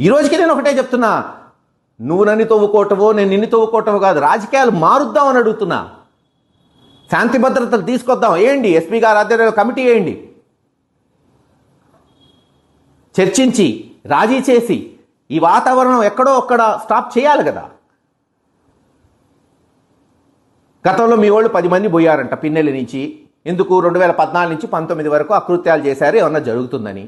ఈ రోజుకి నేను ఒకటే చెప్తున్నా, నువ్వు నన్ను తవ్వుకోవటవో నేను నిన్ను తవ్వుకోవటవో కాదు, రాజకీయాలు మారుద్దామని అడుగుతున్నా. శాంతి భద్రతలు తీసుకొద్దాం. వేయండి, ఎస్పీ గారు ఆధ్వర్యంలో కమిటీ వేయండి, చర్చించి రాజీ చేసి ఈ వాతావరణం ఎక్కడో ఒక్కడ స్టాప్ చేయాలి కదా. గతంలో మీ వాళ్ళు 10 మంది పోయారంట పిన్నెల్లి నుంచి. ఎందుకు? 2014 నుంచి 19 వరకు అకృత్యాలు చేశారు, ఏమన్నా జరుగుతుందని.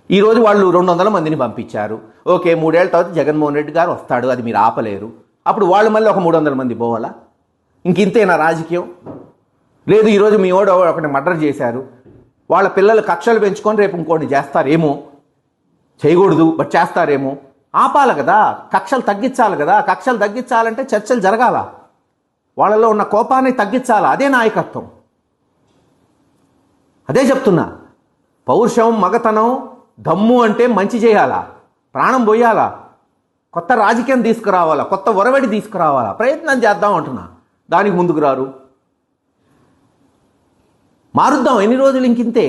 ఈరోజు వాళ్ళు 200 మందిని పంపించారు. ఓకే, 3 ఏళ్ళ తర్వాత జగన్మోహన్ రెడ్డి గారు వస్తాడు, అది మీరు ఆపలేరు. అప్పుడు వాళ్ళు మళ్ళీ ఒక 300 మంది పోవాలా? ఇంకింతేనా రాజకీయం? లేదు, ఈరోజు మీ వాడు ఒకటి మర్డర్ చేశారు, వాళ్ళ పిల్లలు కక్షలు పెంచుకొని రేపు ఇంకోటి చేస్తారేమో, చేయకూడదు బట్ చేస్తారేమో, ఆపాలి కదా, కక్షలు తగ్గించాలి కదా. కక్షలు తగ్గించాలంటే చర్చలు జరగాల, వాళ్ళలో ఉన్న కోపాన్ని తగ్గించాలా. అదే నాయకత్వం. అదే చెప్తున్నా, పౌరుషం, మగతనం, దమ్ము అంటే మంచి చేయాలా, ప్రాణం పోయాలా, కొత్త రాజకీయం తీసుకురావాలా, కొత్త ఒరవడి తీసుకురావాలా, ప్రయత్నం చేద్దాం అంటున్నా. దానికి ముందుకు రారు. మారుద్దాం, ఎన్ని రోజులు ఇంకింతే.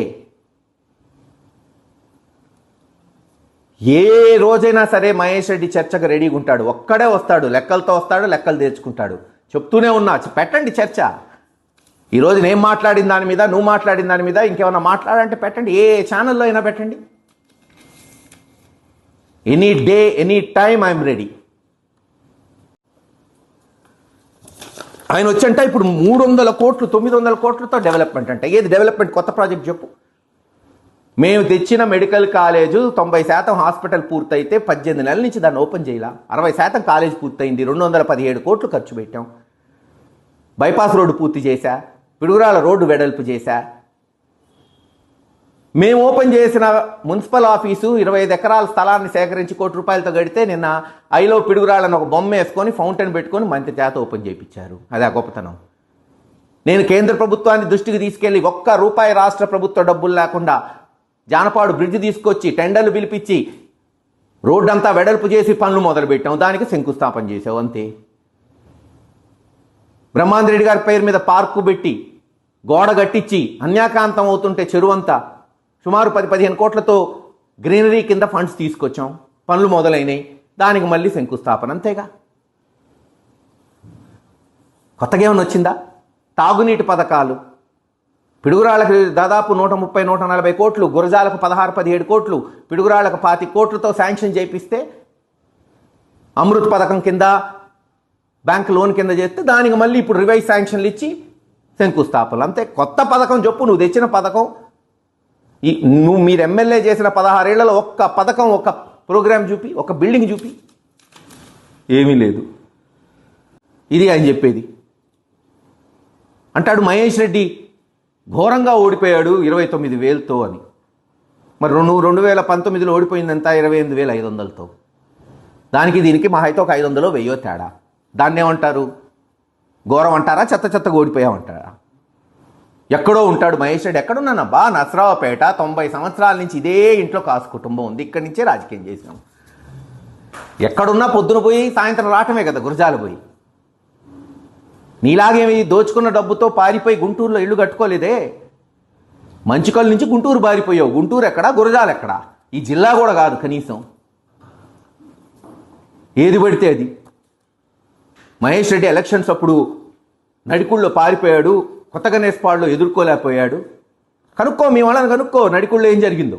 ఏ రోజైనా సరే మహేష్ రెడ్డి చర్చకు రెడీగా ఉంటాడు, ఒక్కడే వస్తాడు, లెక్కలతో వస్తాడు, లెక్కలు తెచ్చుకుంటాడు. చెప్తూనే ఉన్నా, పెట్టండి చర్చ. ఈరోజు నేను మాట్లాడిన దాని మీద, నువ్వు మాట్లాడిన దాని మీద ఇంకేమన్నా మాట్లాడంటే పెట్టండి, ఏ ఛానల్లో అయినా పెట్టండి. Any day any time I'm ready. ఆయన వచ్చంట ఇప్పుడు 300 కోట్లు 900 కోట్లతో డెవలప్మెంట్ అంట. ఏది డెవలప్మెంట్? కొత్త ప్రాజెక్ట్ చెప్పు. మేము తెచ్చిన మెడికల్ కాలేజు 90% హాస్పిటల్ పూర్తయితే 18 నెలల నుంచి దాన్ని ఓపెన్ చేయాల. 60% కాలేజ్ పూర్తయింది, 217 కోట్లు ఖర్చు పెట్టాం. బైపాస్ రోడ్డు పూర్తి చేశా, పిడుగురాల రోడ్డు వెడల్పు చేశా. మేము ఓపెన్ చేసిన మున్సిపల్ ఆఫీసు 25 ఎకరాల స్థలాన్ని సేకరించి ₹1 కోటి గడితే నిన్న ఐలో పిడుగురాళ్ళని ఒక బొమ్మ వేసుకొని ఫౌంటైన్ పెట్టుకొని మంత్రి చేత ఓపెన్ చేయించారు. అది ఆ గొప్పతనం. నేను కేంద్ర ప్రభుత్వాన్ని దృష్టికి తీసుకెళ్లి ₹1 రాష్ట్ర ప్రభుత్వ డబ్బులు లేకుండా జానపాడు బ్రిడ్జ్ తీసుకొచ్చి టెండర్లు పిలిపించి రోడ్డంతా వెడల్పు చేసి పనులు మొదలుపెట్టాం. దానికి శంకుస్థాపన చేసావు అంతే. బ్రహ్మాందరెడ్డి గారి పేరు మీద పార్కు పెట్టి గోడ గట్టించి అన్యాకాంతం అవుతుంటే చెరువంతా సుమారు 10-15 కోట్లతో గ్రీనరీ కింద ఫండ్స్ తీసుకొచ్చాం, పనులు మొదలైనవి. దానికి మళ్ళీ శంకుస్థాపన, అంతేగా. కొత్తగా ఏమైనా వచ్చిందా? తాగునీటి పథకాలు పిడుగురాళ్ళకి దాదాపు 130-140 కోట్లు, గురజాలకు 16-17 కోట్లు, పిడుగురాళ్ళకు 25 కోట్లతో శాంక్షన్ చేపిస్తే అమృత్ పథకం కింద బ్యాంక్ లోన్ కింద చేస్తే దానికి మళ్ళీ ఇప్పుడు రివైజ్ శాంక్షన్లు ఇచ్చి శంకుస్థాపనలు, అంతే. కొత్త పథకం చెప్పు, నువ్వు తెచ్చిన పథకం. మీరు ఎమ్మెల్యే చేసిన 16 ఏళ్లలో ఒక్క పథకం, ఒక్క ప్రోగ్రాం చూపి, ఒక బిల్డింగ్ చూపి. ఏమీ లేదు. ఇది ఆయన చెప్పేది. అంటాడు మహేష్ రెడ్డి ఘోరంగా ఓడిపోయాడు 29,000తో అని. మరి 2019లో ఓడిపోయిందంతా 28,500తో. దానికి దీనికి మహా అయితే ఒక 500-1000 తేడా. దాన్ని ఏమంటారు? ఘోరం అంటారా? చెత్తగా ఓడిపోయామంటారా? ఎక్కడో ఉంటాడు మహేష్ రెడ్డి. ఎక్కడున్నానబ్బా? నసరావుపేట. 90 సంవత్సరాల నుంచి ఇదే ఇంట్లో కాసు కుటుంబం ఉంది, ఇక్కడి నుంచే రాజకీయం చేసాం. ఎక్కడున్నా పొద్దున పోయి సాయంత్రం రావటమే కదా, గురజాలు పోయి. నీలాగేమి దోచుకున్న డబ్బుతో పారిపోయి గుంటూరులో ఇల్లు కట్టుకోలేదే. మంచికల్ నుంచి గుంటూరు పారిపోయావు. గుంటూరు ఎక్కడా, గురజాలు ఎక్కడా? ఈ జిల్లా కూడా కాదు కనీసం. ఏది పడితే అది. మహేష్ రెడ్డి ఎలక్షన్స్ అప్పుడు నడికుళ్ళలో పారిపోయాడు, కొత్త గణేష్పాడులో ఎదుర్కోలేకపోయాడు. కనుక్కో, మీ వాళ్ళని కనుక్కో, నడికుళ్ళలో ఏం జరిగిందో.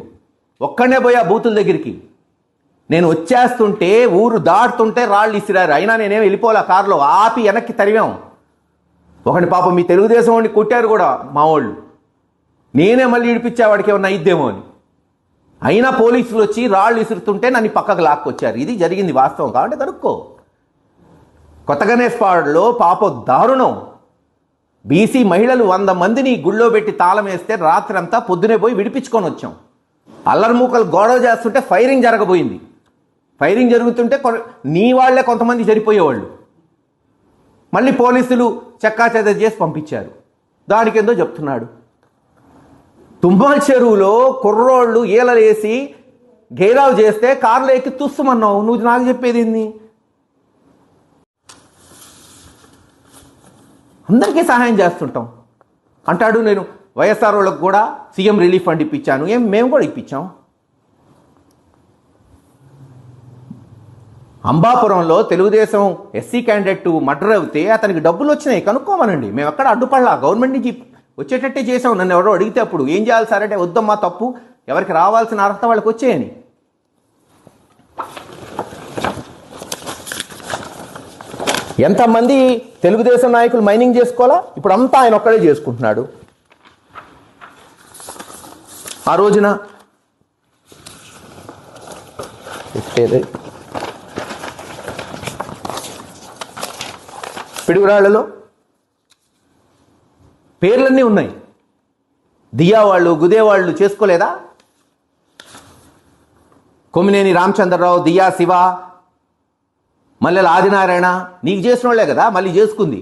ఒక్కడనే పోయా బూతుల దగ్గరికి. నేను వచ్చేస్తుంటే, ఊరు దాటుతుంటే రాళ్ళు ఇసిరారు. అయినా నేనేం వెళ్ళిపోలే, కారులో ఆపి వెనక్కి తరివాం. ఒకటి పాపం మీ తెలుగుదేశం వాడిని కొట్టారు కూడా మా వాళ్ళు. నేనే మళ్ళీ ఇడిపించా, వాడికి ఏమన్నా ఇద్దేమో అని. అయినా పోలీసులు వచ్చి రాళ్ళు ఇసురుతుంటే నన్ను పక్కకు లాక్కొచ్చారు. ఇది జరిగింది వాస్తవం. కాబట్టి కనుక్కో. కొత్త గణేష్పాడులో పాపం దారుణం. బీసీ మహిళలు 100 మందిని గుళ్ళో పెట్టి తాళం వేస్తే రాత్రంతా పొద్దునే పోయి విడిపించుకొని వచ్చాం. అల్లరిమూకలు గొడవ చేస్తుంటే ఫైరింగ్ జరగబోయింది. ఫైరింగ్ జరుగుతుంటే నీ వాళ్లే కొంతమంది చనిపోయేవాళ్ళు. మళ్ళీ పోలీసులు చెక్కాచెద చేసి పంపించారు. దానికేందో చెప్తున్నాడు. తుమ్మల చెరువులో కుర్రోళ్ళు ఈలలేసి గేరావు చేస్తే కారులో ఎక్కి తుస్సుమన్నావు. నువ్వు నాకు చెప్పేది ఏంది? అందరికీ సహాయం చేస్తుంటాం అంటాడు. నేను వైఎస్ఆర్ వాళ్ళకు కూడా సీఎం రిలీఫ్ ఫండ్ ఇప్పించాను. మేము కూడా ఇప్పించాం. అంబాపురంలో తెలుగుదేశం ఎస్సీ క్యాండిడేట్ మర్డర్ అవుతే అతనికి డబ్బులు వచ్చినాయి, కనుక్కోమనండి. మేము ఎక్కడ అడ్డుపడలా, గవర్నమెంట్ నుంచి వచ్చేటట్టే చేసాం. నన్ను ఎవరో అడిగితే అప్పుడు ఏం చేయాలి సార్ అంటే, వద్దమ్మా తప్పు, ఎవరికి రావాల్సిన అర్హత వాళ్ళకి వచ్చేయని. ఎంతమంది తెలుగుదేశం నాయకులు మైనింగ్ చేసుకోవాలా? ఇప్పుడు అంతా ఆయన ఒక్కడే చేసుకుంటున్నాడు. ఆ రోజున పిడుగురాళ్లలో పేర్లన్నీ ఉన్నాయి. దియా వాళ్ళు, గుదే వాళ్ళు చేసుకోలేదా? కొమ్మినేని రామచంద్రరావు, దియా శివ, మల్లెల ఆదినారాయణ, నీకు చేసిన వాళ్ళే కదా మళ్ళీ చేసుకుంది.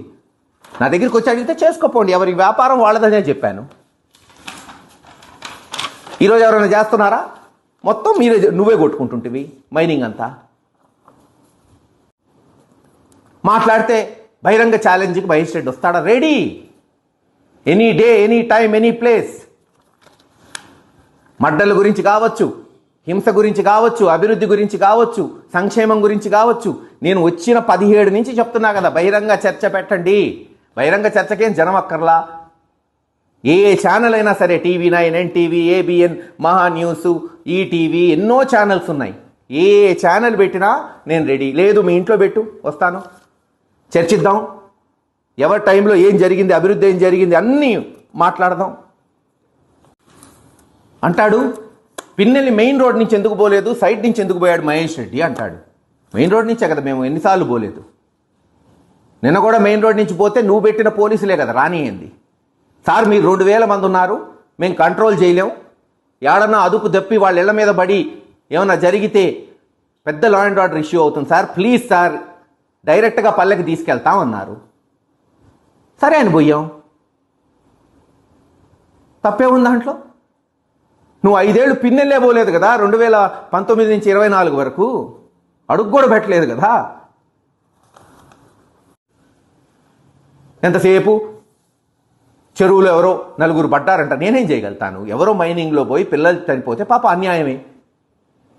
నా దగ్గరికి వచ్చి అడిగితే చేసుకోపోండి, ఎవరి వ్యాపారం వాళ్ళదనే చెప్పాను. ఈరోజు ఎవరైనా చేస్తున్నారా? మొత్తం నువ్వే కొట్టుకుంటుంటివి మైనింగ్ అంతా. మాట్లాడితే బహిరంగ ఛాలెంజ్కి మహేష్ రెడ్డి వస్తాడా? Ready, any day, any time, any place. మడ్డల గురించి కావచ్చు, హింస గురించి కావచ్చు, అభివృద్ధి గురించి కావచ్చు, సంక్షేమం గురించి కావచ్చు. నేను వచ్చిన 17 నుంచి చెప్తున్నా కదా, బహిరంగ చర్చ పెట్టండి. బహిరంగ చర్చకేం జనం అక్కర్లా. ఏ ఛానల్ అయినా సరే, TV9, NTV, ABN, మహా న్యూస్, ఈటీవీ, ఎన్నో ఛానల్స్ ఉన్నాయి. ఏ ఛానల్ పెట్టినా నేను రెడీ. లేదు మీ ఇంట్లో పెట్టు, వస్తాను, చర్చిద్దాం. ఎవరి టైంలో ఏం జరిగింది, అభివృద్ధి ఏం జరిగింది అన్నీ మాట్లాడదాం అంటాడు. పిన్నెల్లి మెయిన్ రోడ్ నుంచి ఎందుకు పోలేదు, సైడ్ నుంచి ఎందుకు పోయాడు మహేష్ రెడ్డి అంటాడు. మెయిన్ రోడ్ నుంచే కదా మేము ఎన్నిసార్లు పోలేదు. నిన్న కూడా మెయిన్ రోడ్ నుంచి పోతే నువ్వు పెట్టిన పోలీసులే కదా రానియంది. సార్ మీరు 2000 మంది ఉన్నారు, మేము కంట్రోల్ చేయలేం, ఏడన్నా అదుపు తప్పి వాళ్ళ ఇళ్ల మీద పడి ఏమన్నా జరిగితే పెద్ద లా అండ్ ఆర్డర్ ఇష్యూ అవుతుంది సార్, ప్లీజ్ సార్ డైరెక్ట్గా పల్లెకి తీసుకెళ్తామన్నారు. సరే అని పోయాం, తప్పే ఉంది దాంట్లో. నువ్వు 5 ఏళ్ళు పిన్నెల్లే పోలేదు కదా, 2019 నుంచి 24 వరకు అడుగు కూడా పెట్టలేదు కదా. ఎంతసేపు చెరువులో ఎవరో 4 పడ్డారంట, నేనేం చేయగలుగుతాను? ఎవరో మైనింగ్లో పోయి పిల్లలు చనిపోతే పాప అన్యాయమే.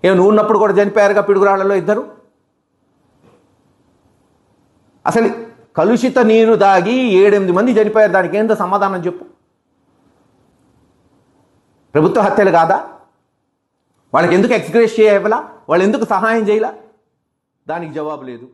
నువ్వు ఉన్నప్పుడు కూడా చనిపోయారుగా పిడుగురాళ్లలో 2. అసలు కలుషిత నీరు దాగి 7-8 మంది చనిపోయారు, దానికి ఏందో సమాధానం చెప్పు. ప్రభుత్వ హత్యలు కాదా? వాళ్ళకి ఎందుకు ఎక్స్గ్రేస్ చేయవలా? వాళ్ళు ఎందుకు సహాయం చేయలా? దానికి జవాబు లేదు.